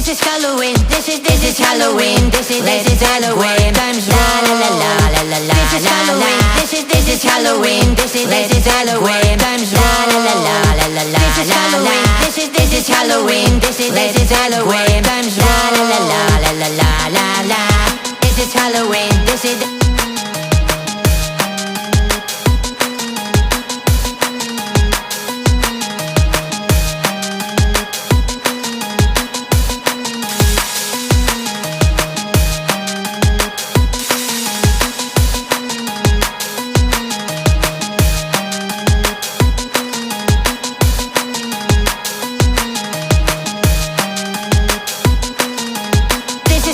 This is Halloween. This is Halloween. This is Halloween. Times la la la la la la la. This is Halloween. This is Halloween. This is Halloween. Times la la la la la la la. This is Halloween. This is Halloween. This is Halloween. Times la la la la la la la la la. This is Halloween. This is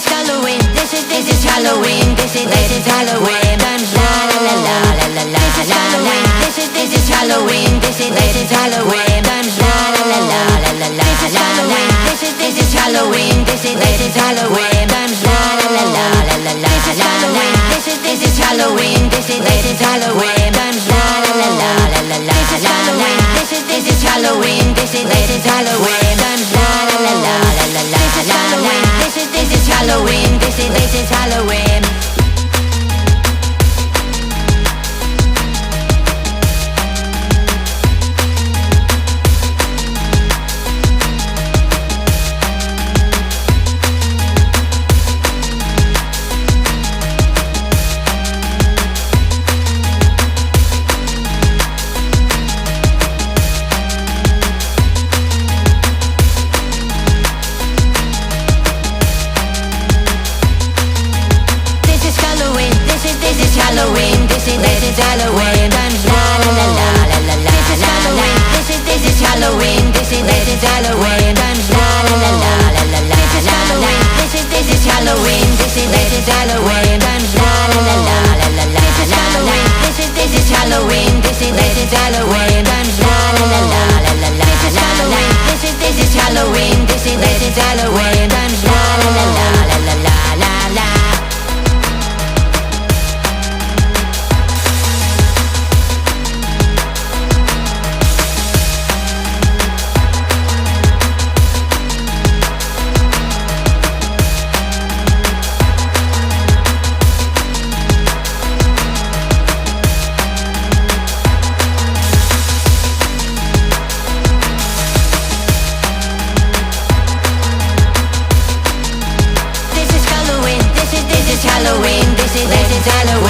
Halloween. This is Halloween. This is Halloween. Times la la la la la la la. This is Halloween. This is Halloween. This is Halloween. Times la la la la la la la. This is Halloween. This is Halloween. This is Halloween. Times la la la la la la la. This is Halloween. This is Halloween. This is Halloween. Times la la la la la la la. This is Halloween. This is Halloween. This is Halloween. Times la la la la la la la. This is Halloween. This is Halloween. This is Halloween. Halloween, this is Halloween. Times la la la la la la la. This is Halloween. This is Halloween. This is Halloween. Times la la la la la la la. This is Halloween. This is Halloween. This is Halloween. Times la la la la la la la. This is Halloween. This is Halloween. This is Halloween. Times la la la la la la la. This is Halloween. This is Halloween. This is Halloween. Times la la la la la la la la. Halloween, this is Halloween.